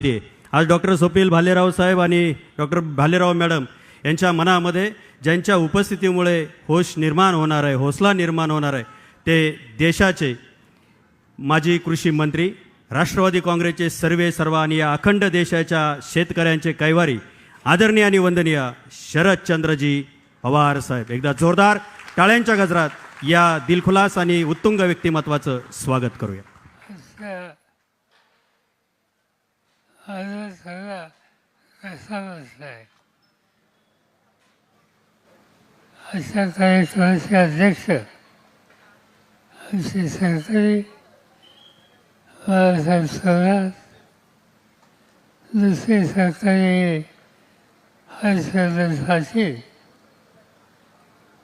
आज डॉक्टर स्वप्नील भालेराव साहेब आणि doctor Bhalerao madam यांच्या मनामध्ये ज्यांच्या उपस्थितीमुळे होश निर्माण होणार आहे, हौसला निर्माण होणार आहे, ते देशाचे माजी कृषी मंत्री, राष्ट्रवादी काँग्रेसचे सर्वेसर्वा आणि या अखंड देशाच्या शेतकऱ्यांचे कैवारी आदरणीय आणि वंदनीय शरदचंद्रजी पवार साहेब. एकदा जोरदार टाळ्यांच्या गजरात या दिलखुलास आणि उत्तुंग व्यक्तिमत्वाचं स्वागत करूया. आज सगळा कसा बसलाय अशा कार्यक्रमाचे अध्यक्ष आमचे सरकारी बाळासाहेब थोरात, दुसरे सरकारी हर्षवर्धन पाटील,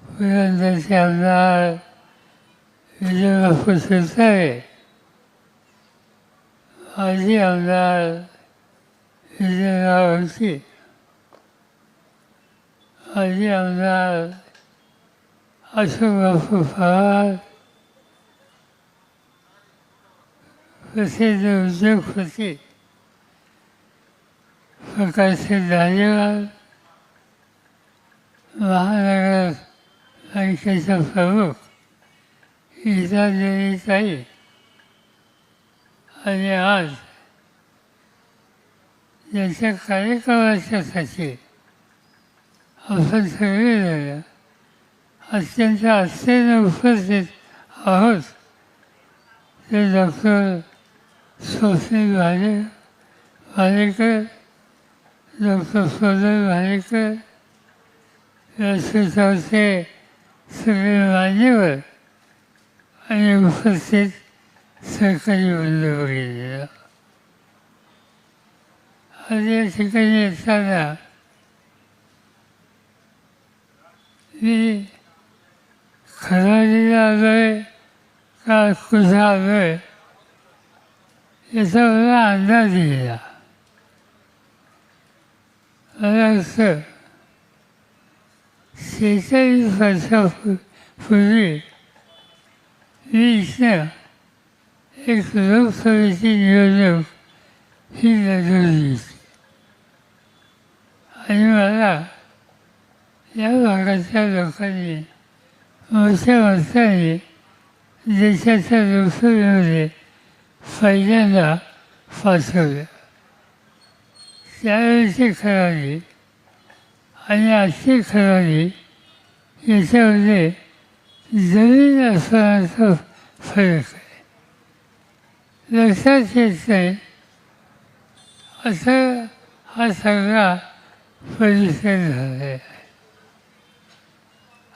पुरंदरचे आमदार विजयबापू शिवतारे, माजी आमदार विजयराव होती, माजी आमदार अशोकबापू पवार, प्रसिद्ध उद्योगपती प्रकाशसिंह धारेवाल, महानगर बँकेचा प्रमुख गीतादेवीताई आणि आज याच्या कार्यक्रमाच्यासाठी आपण सगळेजण अत्यंत आस्थेने उपस्थित आहोत ते डॉक्टर स्वप्नील भालेकर, डॉक्टर सोनल भालेकर, व्यासपीठावरचे सगळे मान्यवर आणि उपस्थित सरकारी बंधू भगिनींनो, आज या ठिकाणी येताना मी खराडीला आलो आहे का कुठं आलो आहे याचा मला अंदाज येईना. मला असं 46 वर्षापूर्वी मी इथं एक लोकसभेची निवडणूक ही लढवली आणि मला या भागाच्या लोकांनी मोठ्या मताने देशाच्या लोकसभेमध्ये पहिल्यांदा पाठवलं. त्यावेळेची खराडी आणि आजची खराडी याच्यामध्ये जमीन असण्याचा फरक आहे. लक्षात येत नाही असं हा सगळा परिसर झाला आहे.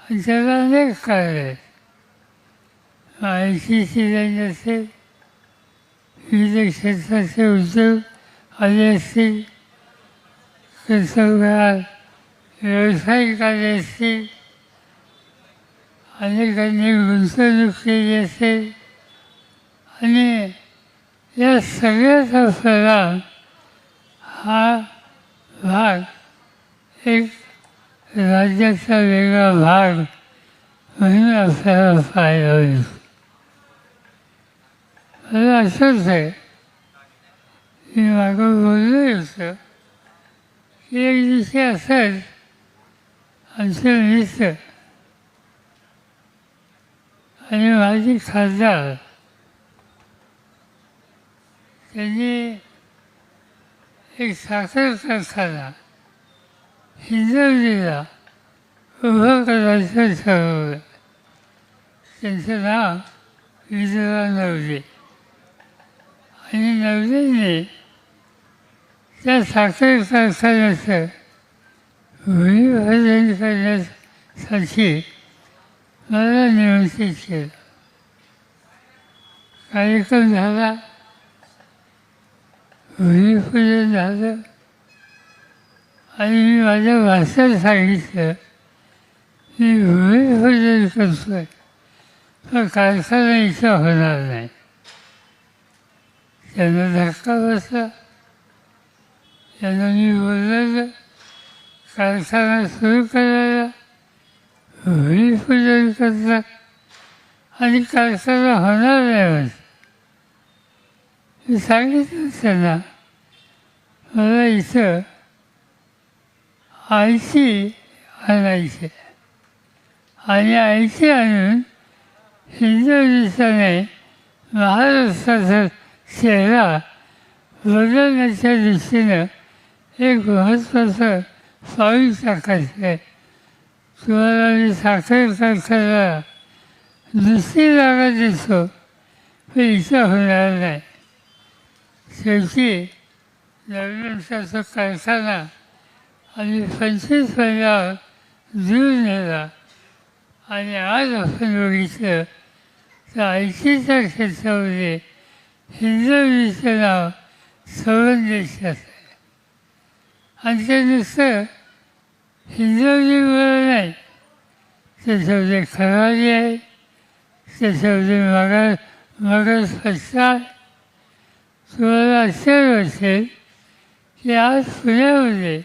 त्याला अनेक कारण आहेत. माहितीची लाईन असेल, विविध क्षेत्राचे उद्योग आले असतील, कर्तव्यात व्यावसायिक आले असतील, अनेकांनी गुंतवणूक केली असेल आणि या सगळ्याचा परिणाम हा भाग एक राज्याचा वेगळा भाग म्हणून आपल्याला पाहायला होईल. मला असंच आहे, मी मागं बोललो होतं की एक दिवशी असंच आमचे मित्र आणि माझी खासदार त्यांनी एक साखर कारखाना हिंजवडीला उभं करायचं ठरवलं. त्यांचं नाव विजया नवले आणि नवलेने त्या साखर कारखान्याचं भूमिपूजन करण्यासाठी मला निमंत्रित केलं. कार्यक्रम झाला, भूमिपूजन झालं आणि मी माझ्या भाषणात सांगितलं मी भूमिपूजन करतोय पण कारखाना इथं होणार नाही. त्यांना धक्का बसला. त्यांना मी बोललेलं कारखाना सुरू करायला भूमिपूजन करतात आणि कारखाना होणार नाही. मी सांगितलं त्यांना मला इथं आयची आणायची आणि आयची आणून हिंदुस्थाने महाराष्ट्राचा चेहरा बदलण्याच्या दृष्टीनं एक महत्त्वाचं पाऊल टाकायचं आहे. तुम्हाला मी साखर कारखाना दुसरी जागा देतो पण इथं होणार नाही. शेवटी नवीन त्याचा कारखाना आणि 25 महिन्यावर जीव नेला आणि आज आपण बघितलं तर आयटीच्या क्षेत्रामध्ये हिंदुस्थानचं नाव संबंधित आहे. आणि ते नुसतं हिंदुस्थानमुळे नाही, त्याच्यामध्ये खराडी आहे, त्याच्यामध्ये मगर फसला. तुम्हाला आश्चर्य वाटेल की आज पुण्यामध्ये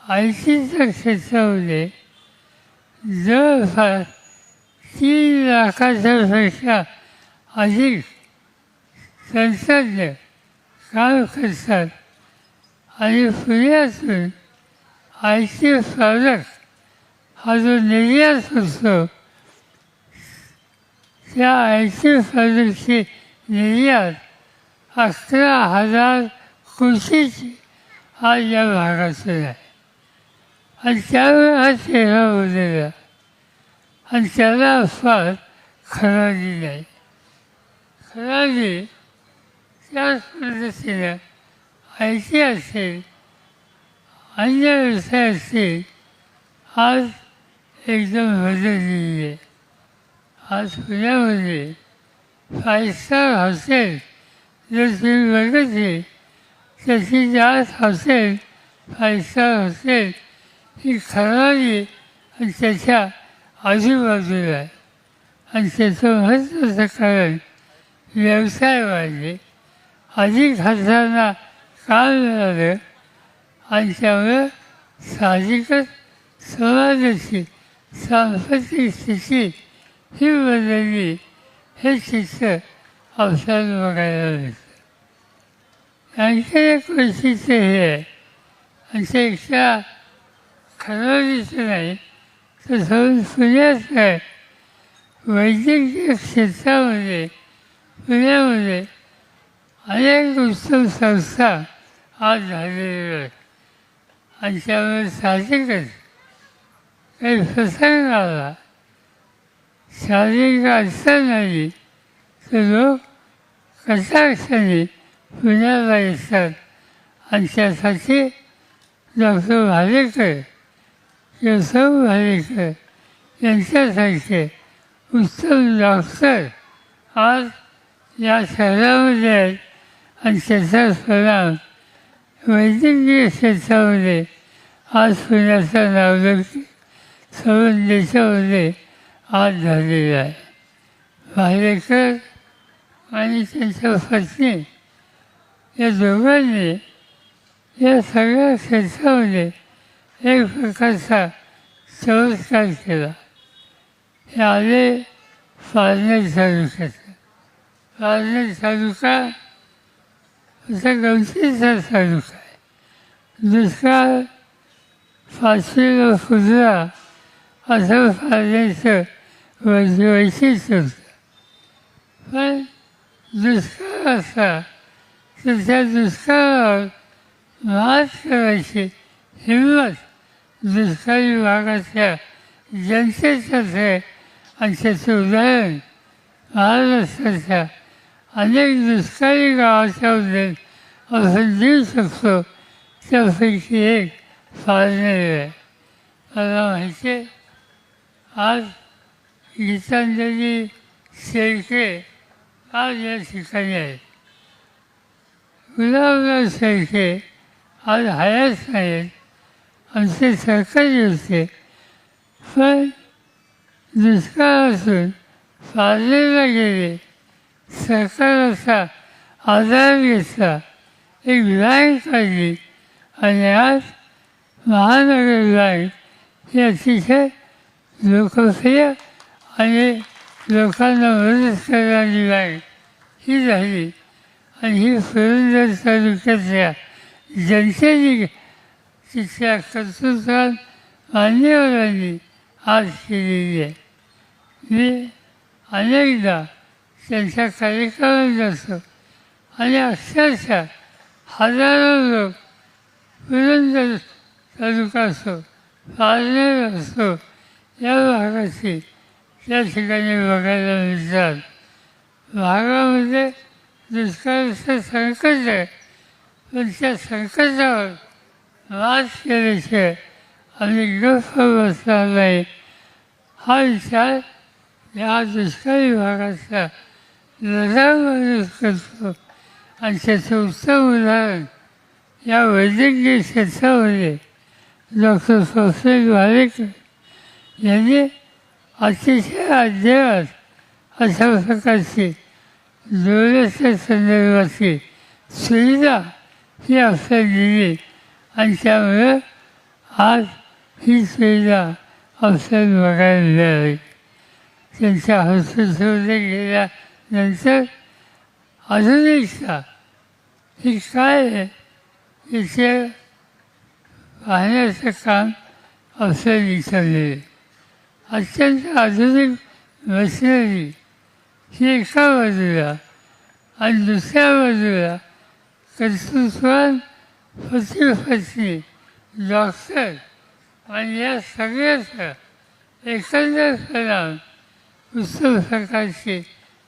आयटीच्या क्षेत्रामध्ये जवळपास 3 लाखाच्यापेक्षा अधिक तंत्रज्ञ काम करतात आणि पुण्यातून आय टी प्रॉडक्ट हा जो निर्यात होतो त्या आय टी प्रॉडक्टची निर्यात 11,000 कोटीची आज या भागातून आहे. आणि त्यावेळी हा चेहरा बदलला आणि त्याला फार खराडी नाही. खराडी त्याच पद्धतीनं आय टी असेल, अन्य व्यवसाय असतील, आज एकदम बदललेली आहे. आज पुण्यामध्ये 5 स्टार हॉटेल जर तुम्ही बघितली त्याची जास्त हॉटेल 5 स्टार हॉटेल ही खराडी आणि त्याच्या आजूबाजूला आहे. आणि त्याचं महत्त्वाचं कारण व्यवसाय वाढले, अधिक हातांना काम मिळालं आणि त्यामुळे साहजिकच समाजाची सांस्कृतिक स्थिती ही बदलली. हे चित्र आपल्याला बघायला मिळतं. आणखी एक वैशिष्ट्य हे आहे आणि ते एकट्या खराडीचं नाही तर समज पुण्यात आहे. वैद्यकीय क्षेत्रामध्ये पुण्यामध्ये अनेक उत्तम संस्था आज झालेल्या आहेत आणि त्यामुळे साहजिकच काही प्रसंग आला, शारीरिक अडचण आली तर लोक कटाक्षाने पुण्याला येतात. आणि त्यासाठी डॉक्टर भालेकर किंवा सौ भालेकर यांच्यासारखे उत्तम डॉक्टर आज या शहरामध्ये आहेत आणि त्याचा परिणाम वैद्यकीय क्षेत्रामध्ये आज पुण्याचा नावलौकिक सर्व देशामध्ये आज झालेला आहे. भालेकर आणि त्यांच्या पत्नी या दोघांनी या सगळ्या क्षेत्रामध्ये एक प्रकारचा चमत्कार केला. हे आले पारनेर तालुक्यात. पारनेर तालुका असा गमतीचा तालुका आहे. दुष्काळ, पाचवीला फुजरा असं पारनेरचं वैशिष्ट्य होतं. पण दुष्काळ असला तर त्या दुष्काळावर मात करायची हिंमत दुष्काळी भागातल्या जनतेच्याच आहे. आणि त्याचं उदाहरण महाराष्ट्राच्या अनेक दुष्काळी गावाच्या उदाहरण आपण देऊ शकतो. त्यापैकी एक पारनेर आहे. मला माहिती आहे आज गीतांजली शेळके आज या ठिकाणी आहेत. गुलाबराव शेळके आज हयात नाहीत, आमचे सरकारी होते. पण दुष्काळातून पारनेरला गेले, सरकाराचा आधार घेतला, एक बँक काढली आणि आज महानगर बँक ही अतिशय लोकप्रिय आणि लोकांना मदत करणारी बँक ही झाली. आणि ही पुरंदर तालुक्यातल्या जनतेने तिथल्या कर्तृत्वान मान्यवरांनी आज केलेली आहे. मी अनेकदा त्यांच्या कार्यक्रमात जातो आणि अक्षरशः हजारो लोक पुरंदर तालुका असो, पारनेर असो, या भागाची त्या ठिकाणी बघायला मिळतात. भागामध्ये दुष्काळाचं संकट आहे, पण त्या संकटावर मात केल्याशिवाय आम्ही गप्प बसणार नाही हा विचार या दुष्काळी भागाचा लढा माणूस करतो. आणि त्याचं उत्तम उदाहरण या वैद्यकीय क्षेत्रामध्ये डॉक्टर कौशल वालेकर यांनी अतिशय अद्ययावत अशा प्रकारची डोळ्याच्या संदर्भाची सुविधा ही आपल्याला दिली आणि त्यामुळे आज ही सुविधा आपल्याला बघायला मिळाली. त्यांच्या हॉस्पिटलमध्ये गेल्यानंतर आधुनिकता ही काय आहे याचे पाहण्याचं काम आपल्याला विचारलेलं. अत्यंत आधुनिक मशिनरी ही एका बाजूला आणि दुसऱ्या बाजूला कर्तृत्वान पती डॉक्टर आणि या सगळ्याचा एकंदर परिणाम उत्तम प्रकारची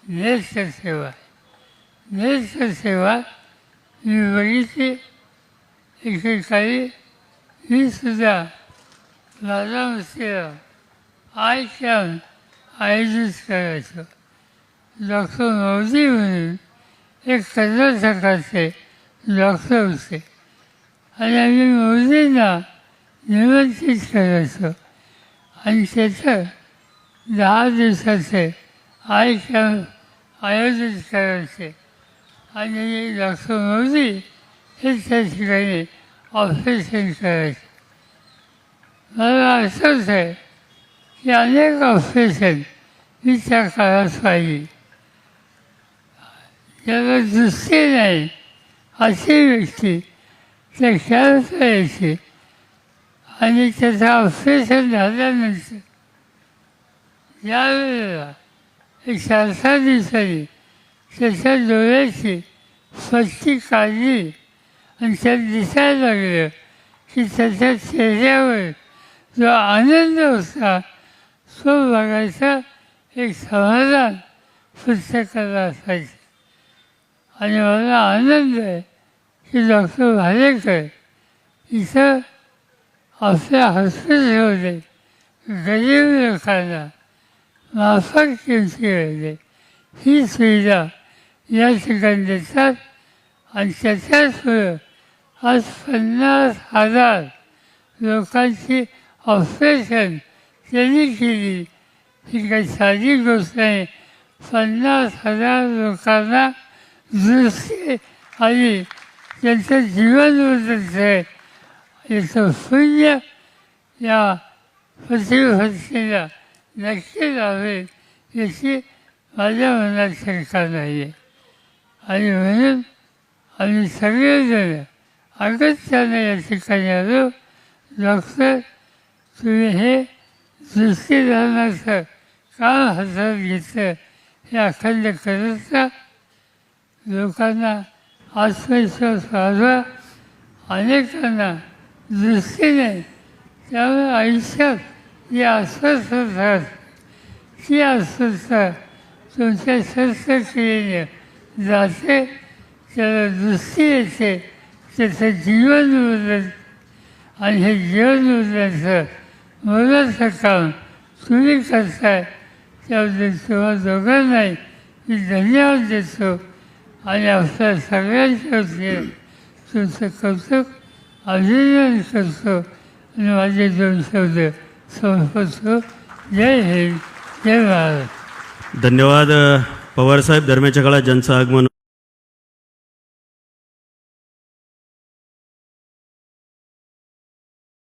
नेत्रसेवा. नेत्रसेवा मी बघितली एकेकाळी. मी सुद्धा बारामतीला आय कॅम्प आयोजित करायचो. डॉक्टर मोदी म्हणून एक कर्नाटकाचे डॉक्टर होते आणि आम्ही मोदींना निमंत्रित करायचो आणि त्याचं 10 दिवसाचे आय कॅम्प आयोजित करायचे आणि डॉक्टर मोदी हे त्या ठिकाणी ऑपरेशन करायचे. मला आठवत आहे की अनेक ऑपरेशन मी त्या काळात पाहिली. ज्याला दृष्टी नाही अशी व्यक्ती त्या खेळात यायची आणि त्याचं ऑपरेशन झाल्यानंतर यावेळेला एक 4-6 दिवसांनी त्याच्या डोळ्याची पट्टी काढली आणि त्यात दिसायला लागलं की त्याच्या चेहऱ्यावर जो आनंद होता तो बघायचा एक समाधान पुस्तकाला असायचं. आणि मला आनंद आहे की डॉक्टर भालेकर इथं आपल्या हॉस्पिटलमध्ये गरीब लोकांना माफक किमतीमध्ये ही सुविधा या ठिकाणी देतात आणि त्याच्याच पुढं आज 50,000 लोकांची ऑपरेशन त्यांनी केली. ही काही साधी गोष्ट नाही. 50,000 लोकांना दृष्टी आली, त्यांचं जीवन बदलत आहे. याचं पुण्य या पतीला नक्की लावेल याची माझ्या मनात शंका नाही आहे. आणि म्हणून आम्ही सगळेजण अगत्याने या ठिकाणी आलो. डॉक्टर तुम्ही हे दृष्टीदानाचं काम हातात घेतलं हे अखंड करत राहा. लोकांना आत्मविश्वास वाढवा. अनेकांना दृष्टी नाही, त्यामुळे आयुष्यात जी अस्वस्थता ती अस्वस्थता तुमच्या शस्त्रक्रियेने जाते, त्याला दृष्टी येते, त्याचं जीवन बदलत आणि हे जीवन बदलायचं मोलाचं काम तुम्ही करताय. त्याबद्दल तुम्हा दोघांनाही मी धन्यवाद देतो आणि आपल्या सगळ्यांच्या वतीने तुमचं कौतुक अभिनंदन करतो आणि माझे 2 शब्द संपवतो. जय हिंद, जय महाराष्ट्र. धन्यवाद पवारसाहेब. दरम्यानच्या काळात ज्यांचं आगमन